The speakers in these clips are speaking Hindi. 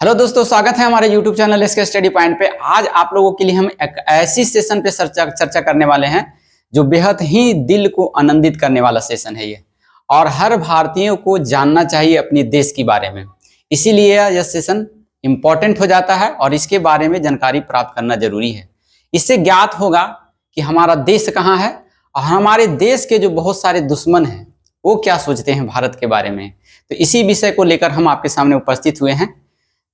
हेलो दोस्तों, स्वागत है हमारे YouTube चैनल इसके स्टडी पॉइंट पे। आज आप लोगों के लिए हम एक ऐसी सेशन पे चर्चा करने वाले हैं जो बेहद ही दिल को आनंदित करने वाला सेशन है ये, और हर भारतीयों को जानना चाहिए अपने देश के बारे में। इसीलिए यह सेशन इम्पोर्टेंट हो जाता है और इसके बारे में जानकारी प्राप्त करना जरूरी है। इससे ज्ञात होगा कि हमारा देश कहाँ है और हमारे देश के जो बहुत सारे दुश्मन हैं वो क्या सोचते हैं भारत के बारे में। तो इसी विषय को लेकर हम आपके सामने उपस्थित हुए हैं।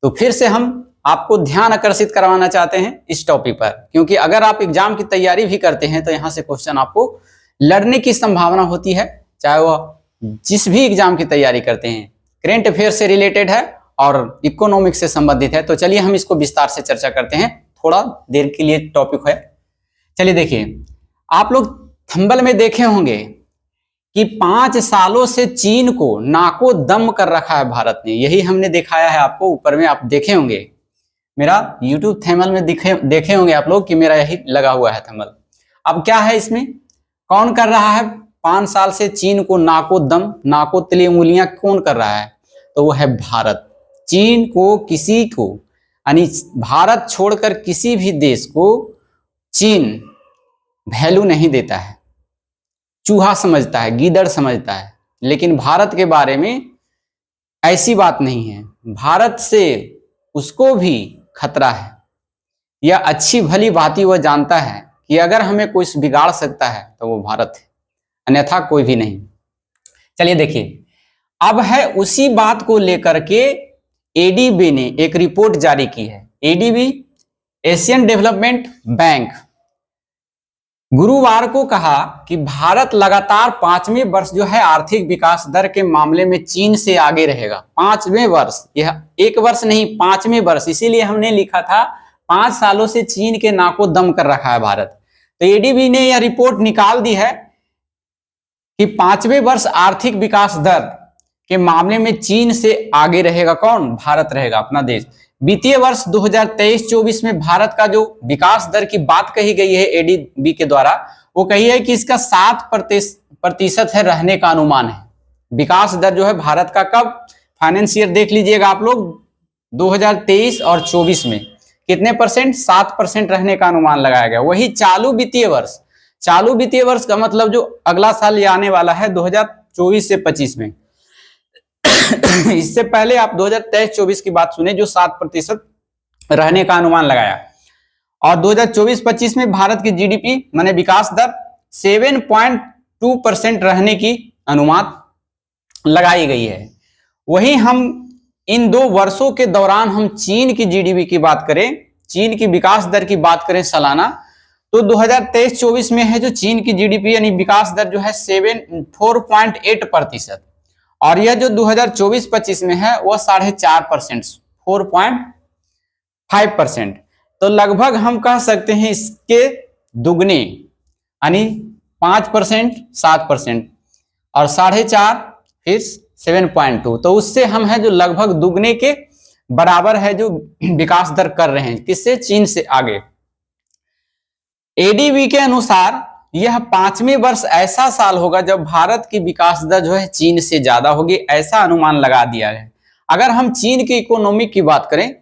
तो फिर से हम आपको ध्यान आकर्षित करवाना चाहते हैं इस टॉपिक पर, क्योंकि अगर आप एग्जाम की तैयारी भी करते हैं तो यहाँ से क्वेश्चन आपको लड़ने की संभावना होती है, चाहे वह जिस भी एग्जाम की तैयारी करते हैं। करेंट अफेयर से रिलेटेड है और इकोनॉमिक्स से संबंधित है। तो चलिए हम इसको विस्तार से चर्चा करते हैं, थोड़ा देर के लिए टॉपिक है। चलिए देखिए, आप लोग थंबनेल में देखे होंगे कि 5 सालों से चीन को नाको दम कर रखा है भारत ने। यही हमने दिखाया है आपको, ऊपर में आप देखे होंगे मेरा YouTube थंबनेल में देखे होंगे आप लोग कि मेरा यही लगा हुआ है थंबनेल। अब क्या है इसमें, कौन कर रहा है 5 साल से चीन को नाको दम, नाको तली उंगलियां कौन कर रहा है? तो वो है भारत। चीन को किसी को, यानी भारत छोड़कर किसी भी देश को चीन वैल्यू नहीं देता है, चूहा समझता है, गीदड़ समझता है। लेकिन भारत के बारे में ऐसी बात नहीं है। भारत से उसको भी खतरा है। यह अच्छी भली बात वह जानता है कि अगर हमें कोई बिगाड़ सकता है तो वो भारत है, अन्यथा कोई भी नहीं। चलिए देखिए, अब है उसी बात को लेकर के एडीबी ने एक रिपोर्ट जारी की है। एडीबी, एशियन डेवलपमेंट बैंक, गुरुवार को कहा कि भारत लगातार 5वें वर्ष जो है आर्थिक विकास दर के मामले में चीन से आगे रहेगा। 5वें वर्ष, यह एक वर्ष नहीं, 5वें वर्ष। इसीलिए हमने लिखा था 5 सालों से चीन के नाको दम कर रखा है भारत। तो एडीबी ने यह रिपोर्ट निकाल दी है कि 5वें वर्ष आर्थिक विकास दर के मामले में चीन से आगे रहेगा। कौन? भारत रहेगा, अपना देश। वित्तीय वर्ष 2023-24 में भारत का जो विकास दर की बात कही गई है एडीबी के द्वारा, वो कही है कि इसका 7% है रहने का अनुमान है। विकास दर जो है भारत का कब, फाइनेंशियल देख लीजिएगा आप लोग, 2023 और 24 में कितने परसेंट? 7% रहने का अनुमान लगाया गया। वही चालू वित्तीय वर्ष, चालू वित्तीय वर्ष का मतलब जो अगला साल ये आने वाला है 2024 से 25 में। इससे पहले आप 2023-24 की बात सुने जो 7% रहने का अनुमान लगाया, और 2024-25 में भारत की जीडीपी माने विकास दर 7.2% रहने की अनुमान लगाई गई है। वहीं हम इन 2 वर्षों के दौरान हम चीन की जीडीपी की बात करें, चीन की विकास दर की बात करें सालाना, तो 2023-24 में है जो चीन की जीडीपी यानी विकास दर जो है 4.8%, और यह जो 2024-25 में है वह 4.5%, 4.5%। तो लगभग हम कह सकते हैं इसके दुगने, यानी 5%, 7% और 4.5 फिर 7.2, तो उससे हम है जो लगभग दुगने के बराबर है जो विकास दर कर रहे हैं। किससे? चीन से आगे। एडीबी के अनुसार यह 5वें वर्ष ऐसा साल होगा जब भारत की विकास दर जो है चीन से ज्यादा होगी, ऐसा अनुमान लगा दिया है। अगर हम चीन की इकोनॉमी की बात करें,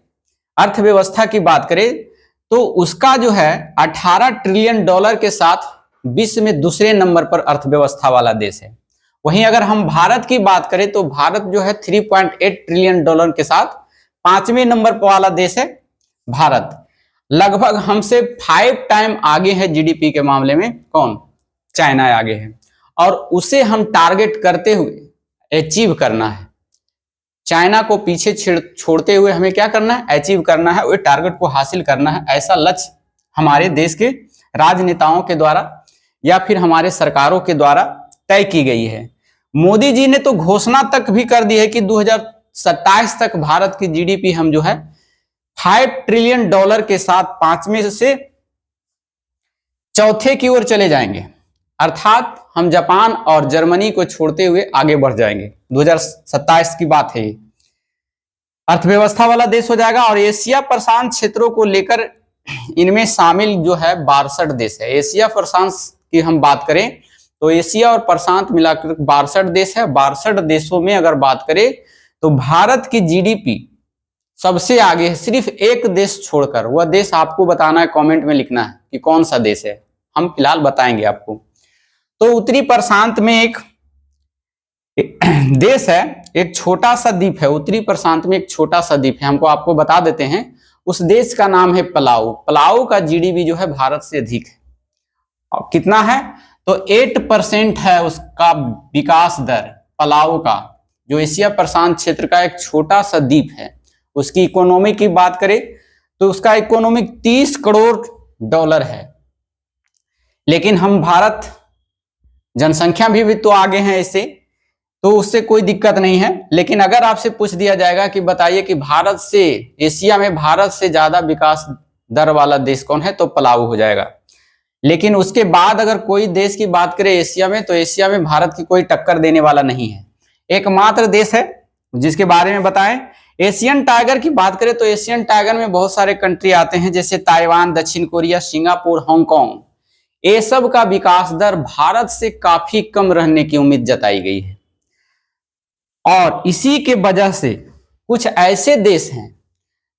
अर्थव्यवस्था की बात करें, तो उसका जो है 18 ट्रिलियन डॉलर के साथ विश्व में दूसरे नंबर पर अर्थव्यवस्था वाला देश है। वहीं अगर हम भारत की बात करें तो भारत जो है 3.8 ट्रिलियन डॉलर के साथ 5वें नंबर पर वाला देश है भारत। लगभग हमसे 5 टाइम आगे है जीडीपी के मामले में। कौन? चाइना आगे है, और उसे हम टारगेट करते हुए अचीव करना है। चाइना को पीछे छोड़ते हुए हमें क्या करना है? अचीव करना है, वो टारगेट को हासिल करना है। ऐसा लक्ष्य हमारे देश के राजनेताओं के द्वारा या फिर हमारे सरकारों के द्वारा तय की गई है। मोदी जी ने तो घोषणा तक भी कर दी है कि 2027 तक भारत की जीडीपी हम जो है 5 ट्रिलियन डॉलर के साथ 5वें से चौथे की ओर चले जाएंगे, अर्थात हम जापान और जर्मनी को छोड़ते हुए आगे बढ़ जाएंगे। 2027 की बात है। अर्थव्यवस्था वाला देश हो जाएगा, और एशिया प्रशांत क्षेत्रों को लेकर इनमें शामिल जो है 62 देश है। एशिया प्रशांत की हम बात करें तो एशिया और प्रशांत मिलाकर 62 देश है। 62 देशों में अगर बात करें तो भारत की जीडीपी सबसे आगे है, सिर्फ एक देश छोड़कर। वह देश आपको बताना है, कमेंट में लिखना है कि कौन सा देश है। हम फिलहाल बताएंगे आपको। तो उत्तरी प्रशांत में एक देश है, एक छोटा सा द्वीप है। उत्तरी प्रशांत में एक छोटा सा द्वीप है, हमको आपको बता देते हैं। उस देश का नाम है पलाऊ। पलाऊ का जीडीपी जो है भारत से अधिक है। और कितना है? तो 8% है उसका विकास दर पलाऊ का, जो एशिया प्रशांत क्षेत्र का एक छोटा सा द्वीप है। उसकी इकोनॉमी की बात करें तो उसका इकोनॉमिक 30 करोड़ डॉलर है। लेकिन हम भारत जनसंख्या भी तो आगे हैं इससे, तो उससे कोई दिक्कत नहीं है। लेकिन अगर आपसे पूछ दिया जाएगा कि बताइए कि भारत से, एशिया में भारत से ज्यादा विकास दर वाला देश कौन है, तो पलाऊ हो जाएगा। लेकिन उसके बाद अगर कोई देश की बात करें एशिया में, तो एशिया में भारत की कोई टक्कर देने वाला नहीं है। एकमात्र देश है जिसके बारे में बताएं। एशियन टाइगर की बात करें तो एशियन टाइगर में बहुत सारे कंट्री आते हैं, जैसे ताइवान, दक्षिण कोरिया, सिंगापुर, हांगकांग। ये सब का विकास दर भारत से काफी कम रहने की उम्मीद जताई गई है। और इसी के वजह से कुछ ऐसे देश हैं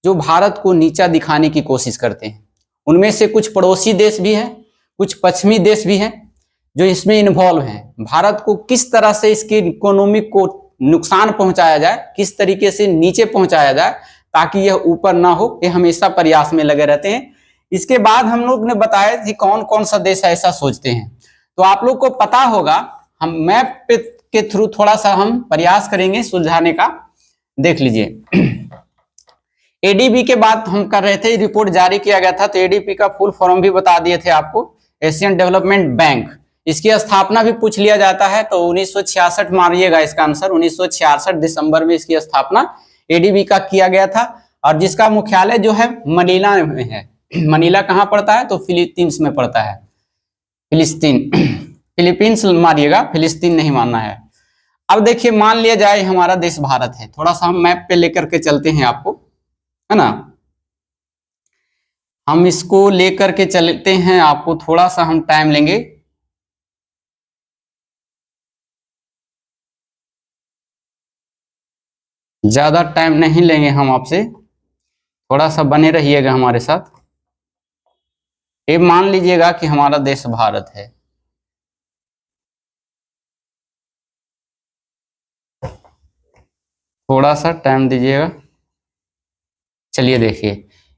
जो भारत को नीचा दिखाने की कोशिश करते हैं। उनमें से कुछ पड़ोसी देश भी हैं, कुछ पश्चिमी देश भी हैं जो इसमें इन्वॉल्व हैं। भारत को किस तरह से इसके इकोनॉमी को नुकसान पहुंचाया जाए, किस तरीके से नीचे पहुंचाया जाए ताकि यह ऊपर ना हो, ये हमेशा प्रयास में लगे रहते हैं। इसके बाद हम लोग ने बताया कि कौन कौन सा देश ऐसा सोचते हैं। तो आप लोग को पता होगा, हम मैप के थ्रू थोड़ा सा हम प्रयास करेंगे सुलझाने का। देख लीजिए, एडीबी के बाद हम कर रहे थे, रिपोर्ट जारी किया गया था, तो एडीबी का फुल फॉर्म भी बता दिए थे आपको, एशियन डेवलपमेंट बैंक। इसकी स्थापना भी पूछ लिया जाता है, तो 1966 मारिएगा इसका आंसर। 1966 दिसंबर में इसकी स्थापना एडीबी का किया गया था, और जिसका मुख्यालय जो है मनीला में है। मनीला कहाँ पड़ता है? तो फिलीपींस में पड़ता है। फिलिस्तीन, फिलीपींस मारिएगा, फिलिस्तीन नहीं मानना है। अब देखिए, मान लिया जाए हमारा देश भारत है, थोड़ा सा हम मैप पे लेकर के चलते हैं आपको, है ना। हम इसको लेकर के चलते हैं, आपको थोड़ा सा हम टाइम लेंगे। ज्यादा टाइम नहीं लेंगे हम आपसे, थोड़ा सा बने रहिएगा हमारे साथ। ये मान लीजिएगा कि हमारा देश भारत है। थोड़ा सा टाइम दीजिएगा। चलिए देखिए,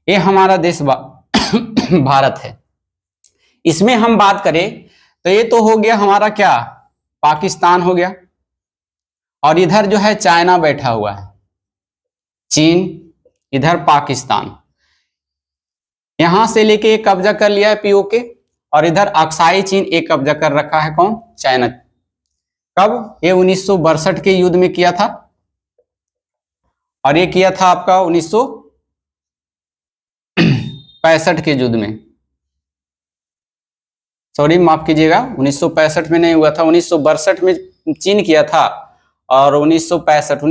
ये हमारा देश भारत है। इसमें हम बात करें तो ये तो हो गया हमारा क्या, पाकिस्तान हो गया। और इधर जो है चाइना बैठा हुआ है, चीन, इधर पाकिस्तान। यहां से लेके एक कब्जा कर लिया है पीओके, और इधर अक्साई चीन एक कब्जा कर रखा है, कौन? चाइना। कब? ये 1962 के युद्ध में किया था, और ये किया था आपका 1965 के युद्ध में। सॉरी, माफ कीजिएगा, 1965 में नहीं हुआ था, 1962 में चीन किया था, और 1971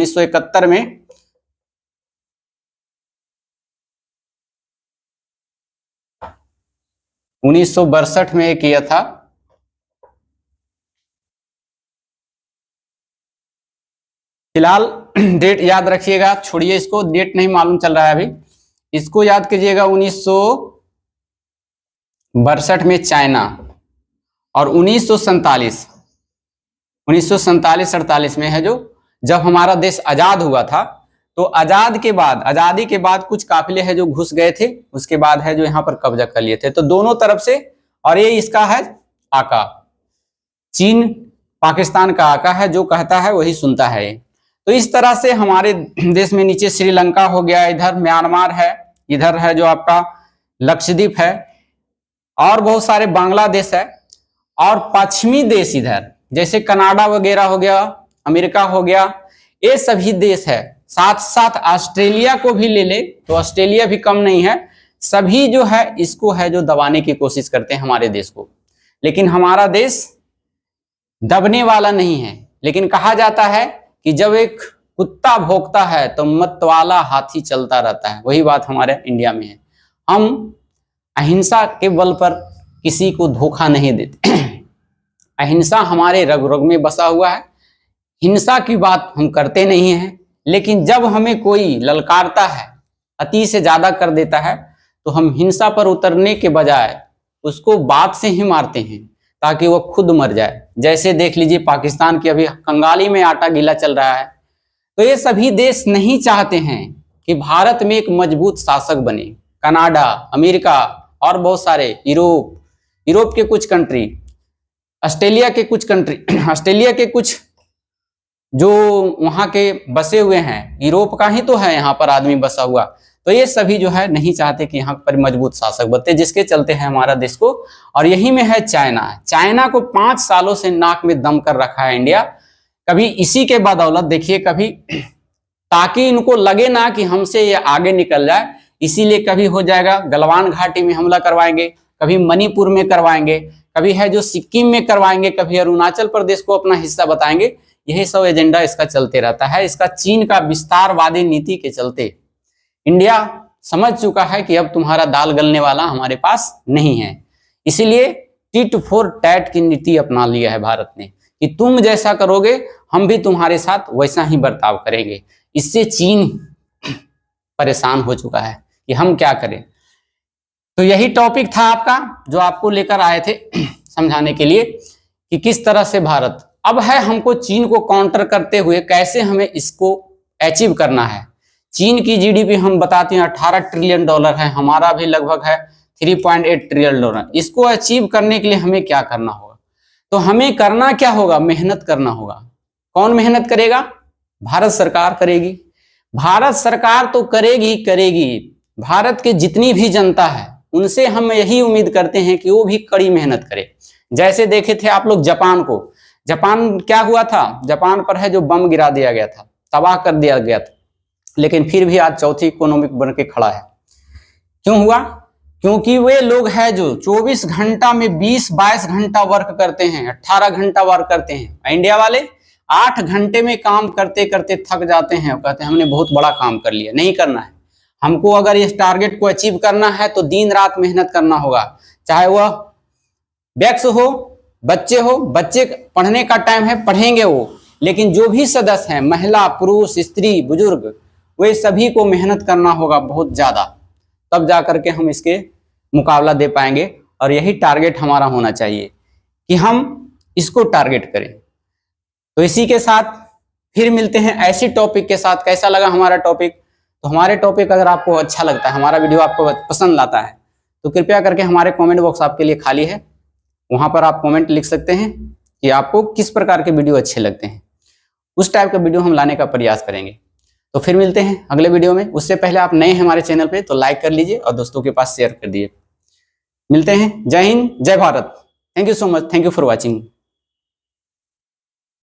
में किया था। फिलहाल डेट याद रखिएगा, छोड़िए इसको, डेट नहीं मालूम चल रहा है अभी, इसको याद कीजिएगा। 1962 में चाइना, और 1947-48 में है, जो जब हमारा देश आजाद हुआ था, तो आजादी के बाद कुछ काफिले हैं जो घुस गए थे, उसके बाद है जो यहाँ पर कब्जा कर लिए थे। तो दोनों तरफ से, और ये इसका है आका, चीन पाकिस्तान का आका है, जो कहता है वही सुनता है। तो इस तरह से हमारे देश में नीचे श्रीलंका हो गया, इधर म्यांमार है, इधर है जो आपका लक्षद्वीप है, और बहुत सारे बांग्लादेश है, और पश्चिमी देश इधर जैसे कनाडा वगैरह हो गया, अमेरिका हो गया, ये सभी देश है। साथ साथ ऑस्ट्रेलिया को भी ले ले तो ऑस्ट्रेलिया भी कम नहीं है। सभी जो है इसको है जो दबाने की कोशिश करते हैं हमारे देश को, लेकिन हमारा देश दबने वाला नहीं है। लेकिन कहा जाता है कि जब एक कुत्ता भौंकता है तो मतवाला हाथी चलता रहता है, वही बात हमारे इंडिया में है। हम अहिंसा के बल पर किसी को धोखा नहीं देते। अहिंसा हमारे रग रग में बसा हुआ है, हिंसा की बात हम करते नहीं हैं। लेकिन जब हमें कोई ललकारता है अति से ज्यादा कर देता है तो हम हिंसा पर उतरने के बजाय उसको बात से ही मारते हैं ताकि वो खुद मर जाए। जैसे देख लीजिए पाकिस्तान की अभी कंगाली में आटा गीला चल रहा है। तो ये सभी देश नहीं चाहते हैं कि भारत में एक मजबूत शासक बने। कनाडा, अमेरिका और बहुत सारे यूरोप के कुछ कंट्री, ऑस्ट्रेलिया के कुछ जो वहां के बसे हुए हैं, यूरोप का ही तो है यहाँ पर आदमी बसा हुआ, तो ये सभी जो है नहीं चाहते कि यहाँ पर मजबूत शासक बनते, जिसके चलते हैं हमारा देश को। और यही में है चाइना को 5 सालों से नाक में दम कर रखा है इंडिया। कभी इसी के बदौलत देखिए, कभी ताकि इनको लगे ना कि हमसे ये आगे निकल जाए, इसीलिए कभी हो जाएगा गलवान घाटी में हमला करवाएंगे, कभी मणिपुर में करवाएंगे, कभी है जो सिक्किम में करवाएंगे, कभी अरुणाचल प्रदेश को अपना हिस्सा बताएंगे। यही सब एजेंडा इसका चलते रहता है। इसका चीन का विस्तारवादी नीति के चलते इंडिया समझ चुका है कि अब तुम्हारा दाल गलने वाला हमारे पास नहीं है। इसीलिए टिट फॉर टैट की नीति अपना लिया है भारत ने कि तुम जैसा करोगे हम भी तुम्हारे साथ वैसा ही बर्ताव करेंगे। इससे चीन परेशान हो चुका है कि हम क्या करें। तो यही टॉपिक था आपका जो आपको लेकर आए थे समझाने के लिए कि किस तरह से भारत, अब है हमको चीन को काउंटर करते हुए कैसे हमें इसको अचीव करना है। चीन की जीडीपी हम बताते हैं 18 ट्रिलियन डॉलर है, हमारा भी लगभग है 3.8 ट्रिलियन डॉलर। इसको अचीव करने के लिए हमें क्या करना होगा? तो हमें करना क्या होगा? मेहनत करना होगा। कौन मेहनत करेगा? भारत सरकार करेगी। भारत सरकार तो करेगी। भारत की जितनी भी जनता है उनसे हम यही उम्मीद करते हैं कि वो भी कड़ी मेहनत करे। जैसे देखे थे आप लोग जापान को, जापान क्या हुआ था, जापान पर है जो बम गिरा दिया गया था, तबाह कर दिया गया था, लेकिन फिर भी आज चौथी इकोनॉमिक बन के खड़ा है। क्यों हुआ? क्योंकि वे लोग हैं जो 24 घंटा में 20-22 घंटा वर्क करते हैं, 18 घंटा वर्क करते हैं। इंडिया वाले 8 घंटे में काम करते करते थक जाते हैं और कहते हैं हमने बहुत बड़ा काम कर लिया। नहीं करना है हमको। अगर इस टारगेट को अचीव करना है तो दिन रात मेहनत करना होगा। चाहे वह वैक्स हो, बच्चे हो, बच्चे पढ़ने का टाइम है पढ़ेंगे वो, लेकिन जो भी सदस्य हैं, महिला, पुरुष, स्त्री, बुजुर्ग, वे सभी को मेहनत करना होगा बहुत ज्यादा, तब जा करके हम इसके मुकाबला दे पाएंगे। और यही टारगेट हमारा होना चाहिए कि हम इसको टारगेट करें। तो इसी के साथ फिर मिलते हैं ऐसी टॉपिक के साथ। कैसा लगा हमारा टॉपिक? तो हमारे टॉपिक अगर आपको अच्छा लगता है, हमारा वीडियो आपको पसंद आता है, तो कृपया करके हमारे कमेंट बॉक्स आपके लिए खाली है, वहां पर आप कमेंट लिख सकते हैं कि आपको किस प्रकार के वीडियो अच्छे लगते हैं। उस टाइप का वीडियो हम लाने का प्रयास करेंगे। तो फिर मिलते हैं अगले वीडियो में। उससे पहले आप नए हैं हमारे चैनल पे तो लाइक कर लीजिए और दोस्तों के पास शेयर कर दीजिए। मिलते हैं। जय हिंद, जय Bharat. Thank you so much. Thank you for watching.